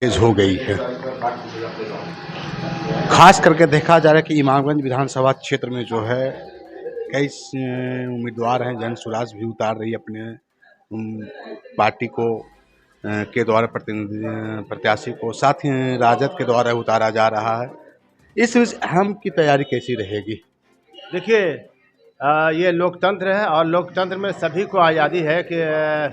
तेज हो गई है। खास करके देखा जा रहा है कि इमामगंज विधानसभा क्षेत्र में जो है कई उम्मीदवार हैं। जन सुराज भी उतार रही है अपने पार्टी को के द्वारा प्रत्याशी को, साथ ही राजद के द्वारा उतारा जा रहा है। इस हम की तैयारी कैसी रहेगी? देखिए, ये लोकतंत्र है और लोकतंत्र में सभी को आज़ादी है कि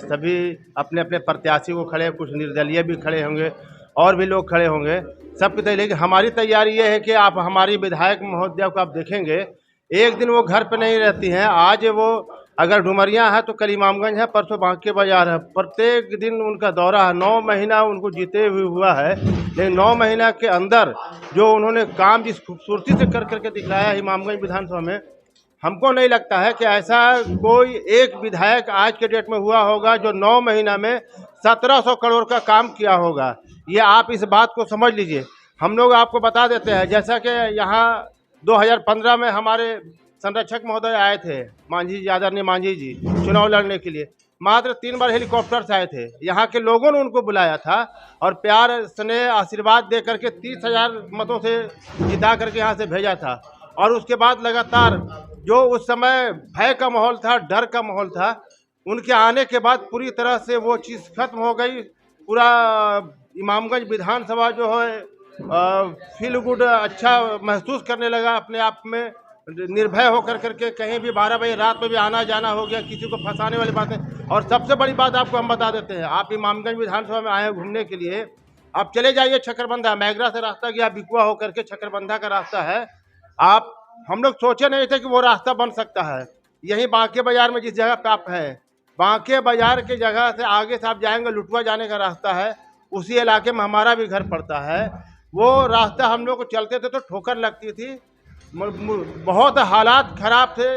सभी अपने अपने प्रत्याशी को खड़े, कुछ निर्दलीय भी खड़े होंगे और भी लोग खड़े होंगे, सबकी तैयारी। लेकिन हमारी तैयारी ये है कि आप हमारी विधायक महोदया को आप देखेंगे, एक दिन वो घर पे नहीं रहती हैं। आज वो अगर डुमरिया है तो कल इमामगंज है, परसों बांके बाजार है। प्रत्येक दिन उनका दौरा है। 9 महीना उनको जीते हुए हुआ है, लेकिन 9 महीना के अंदर जो उन्होंने काम जिस खूबसूरती से कर करके दिखलाया इमामगंज विधानसभा में, हमको नहीं लगता है कि ऐसा कोई एक विधायक आज के डेट में हुआ होगा जो 9 महीना में 1700 करोड़ का काम किया होगा। ये आप इस बात को समझ लीजिए। हम लोग आपको बता देते हैं, जैसा कि यहाँ 2015 में हमारे संरक्षक महोदय आए थे, मांझी जी, आदरणीय मांझी जी, चुनाव लड़ने के लिए। मात्र 3 बार हेलीकॉप्टर से आए थे। यहाँ के लोगों ने उनको बुलाया था और प्यार स्नेह आशीर्वाद दे करके 30,000 मतों से जिता करके यहाँ से भेजा था। और उसके बाद लगातार जो उस समय भय का माहौल था, डर का माहौल था, उनके आने के बाद पूरी तरह से वो चीज़ खत्म हो गई। पूरा इमामगंज विधानसभा जो है फील गुड, अच्छा महसूस करने लगा अपने आप में, निर्भय होकर करके कहीं भी 12 बजे रात में भी आना जाना हो गया, किसी को फंसाने वाली बातें। और सबसे बड़ी बात आपको हम बता देते हैं, आप इमामगंज विधानसभा में आए हैं घूमने के लिए, आप चले जाइए छकरबंधा, मैगरा से रास्ता गया बिकुआ होकर के छकरबंधा का रास्ता है। आप हम लोग सोचे नहीं थे कि वो रास्ता बन सकता है। यहीं बांके बाजार में जिस जगह पे आप हैं, बांके बाजार की जगह से आगे से आप जाएंगे, लुटवा जाने का रास्ता है, उसी इलाके में हमारा भी घर पड़ता है। वो रास्ता हम लोग को चलते थे तो ठोकर लगती थी, बहुत हालात खराब थे।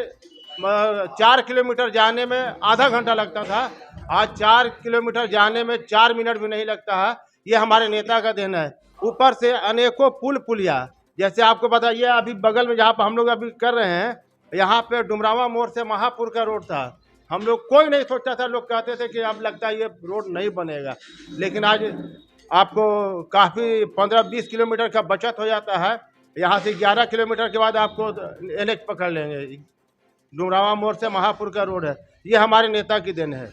4 किलोमीटर जाने में आधा घंटा लगता था, आज 4 किलोमीटर जाने में 4 मिनट भी नहीं लगता है। ये हमारे नेता का देन है। ऊपर से अनेकों पुल पुलिया, जैसे आपको बताइए, अभी बगल में जहाँ पर हम लोग अभी कर रहे हैं, यहाँ पे डुमरावा मोड़ से महापुर का रोड था। हम लोग कोई नहीं सोचता था, लोग कहते थे कि अब लगता है ये रोड नहीं बनेगा, लेकिन आज आपको काफ़ी 15-20 किलोमीटर का बचत हो जाता है। यहाँ से 11 किलोमीटर के बाद आपको NH पकड़ लेंगे। डुमरावा मोड़ से महापुर का रोड है, ये हमारे नेता की देन है।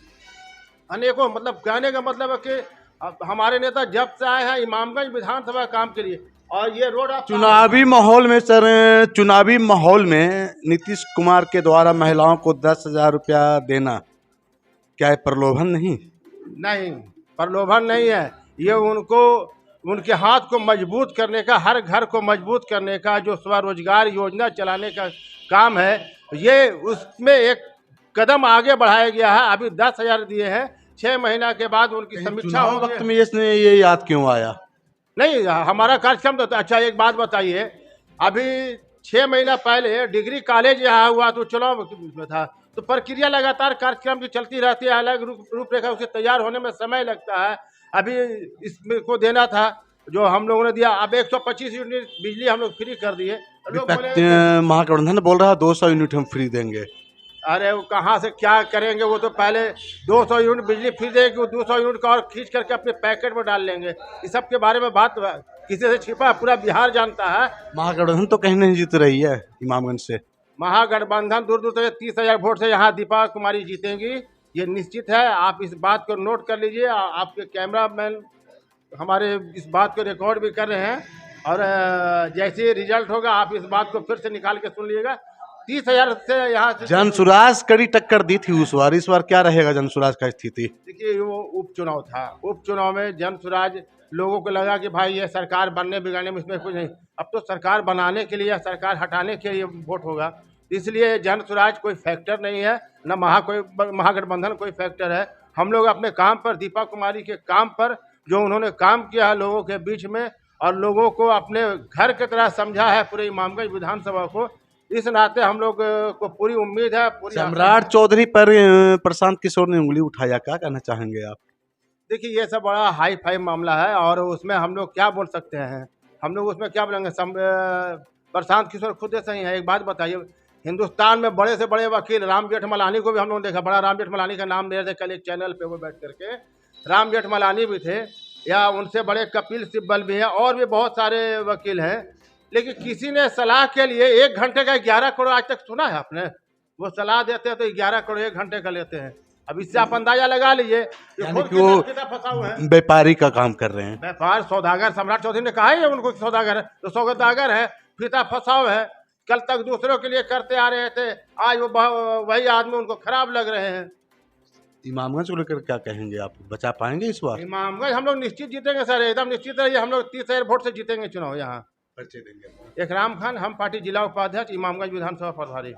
अनेकों, मतलब कहने का मतलब है कि हमारे नेता जब से आए हैं इमामगंज विधानसभा काम के लिए, और ये रोड चुनावी माहौल में सर, चुनावी माहौल में नीतीश कुमार के द्वारा महिलाओं को 10,000 रुपया देना, क्या है प्रलोभन? नहीं, प्रलोभन नहीं है। ये उनको उनके हाथ को मजबूत करने का, हर घर को मजबूत करने का जो स्वरोजगार योजना चलाने का काम है, ये उसमें एक कदम आगे बढ़ाया गया है। अभी 10,000 दिए हैं, 6 महीना के बाद उनकी समीक्षा हो। वक्त में ये याद क्यों आया? नहीं, हमारा कार्यक्रम तो अच्छा। एक बात बताइए, अभी 6 महीना पहले डिग्री कॉलेज यहाँ हुआ तो चुनाव में था, तो प्रक्रिया लगातार कार्यक्रम की चलती रहती है, अलग रूपरेखा उसे तैयार होने में समय लगता है। अभी इसमें को देना था जो हम लोगों ने दिया। अब 125 यूनिट बिजली हम लोग फ्री कर दिए। महागठबंधन बोल रहा है 200 यूनिट हम फ्री देंगे। अरे वो कहाँ से क्या करेंगे? वो तो पहले 200 यूनिट बिजली फ्री देंगे, वो 200 यूनिट का और खींच करके अपने पैकेट में डाल लेंगे। इस सब के बारे में बात किसी से छिपा, पूरा बिहार जानता है। महागठबंधन तो कहीं नहीं जीत रही है इमामगंज से। महागठबंधन दूर दूर तक 30,000 वोट से यहाँ दीपा कुमारी जीतेंगी, ये निश्चित है। आप इस बात को नोट कर लीजिए। आपके कैमरामैन हमारे इस बात को रिकॉर्ड भी कर रहे हैं, और जैसे रिजल्ट होगा आप इस बात को फिर से निकाल के सुन लीजिएगा। 30,000 से यहाँ से जनसुराज कड़ी टक्कर दी थी उस बार, इस बार क्या रहेगा जनसुराज का स्थिति? देखिए, वो उपचुनाव था, उपचुनाव में जनसुराज लोगों को लगा कि भाई ये सरकार बनने बिगाड़ने में इसमें कुछ नहीं। अब तो सरकार बनाने के लिए, सरकार हटाने के लिए वोट होगा। इसलिए जनसुराज कोई फैक्टर नहीं है, न महागठबंधन कोई फैक्टर है। हम लोग अपने काम पर, दीपा कुमारी के काम पर, जो उन्होंने काम किया है लोगों के बीच में और लोगों को अपने घर की तरह समझा है पूरे इमामगंज विधानसभा को, इस नाते हम लोग को पूरी उम्मीद है। सम्राट चौधरी पर प्रशांत किशोर ने उंगली उठाया, क्या कहना चाहेंगे आप? देखिए, ये सब बड़ा हाई फाई मामला है और उसमें हम लोग क्या बोल सकते हैं? हम लोग उसमें क्या बोलेंगे? प्रशांत किशोर खुद सही है। एक बात बताइए, हिंदुस्तान में बड़े से बड़े वकील राम जेठमलानी को भी हम लोग देखा, बड़ा राम जेठमलानी का नाम ले रहे थे कल एक चैनल पे वो बैठ करके, राम जेठमलानी भी थे। या उनसे बड़े कपिल सिब्बल भी हैं और भी बहुत सारे वकील हैं, लेकिन किसी ने सलाह के लिए 1 घंटे का 11 करोड़ आज तक सुना है आपने? वो सलाह देते हैं तो 11 करोड़ 1 घंटे का लेते हैं। अब इससे आप अंदाजा लगा लीजिए कि यानी खुद कि वो कितना फंसा हुआ है। व्यापारी का काम कर रहे हैं। व्यापार सौदागर, सम्राट चौधरी ने कहा ही है उनको सौदागर है, तो सौदागर है, फीता फंसाव है। कल तक दूसरों के लिए करते आ रहे थे, आज वो वही आदमी उनको खराब लग रहे हैं। इमामगंज को लेकर क्या कहेंगे आप, बचा पाएंगे इस बार? इमामगंज हम लोग निश्चित जीतेंगे सर, एकदम निश्चित रहिए। हम लोग 30,000 वोट से जीतेंगे चुनाव यहाँ। पर्चे देंगे। इकराम खान, हम पार्टी जिला उपाध्यक्ष, इमामगंज विधानसभा प्रभारी।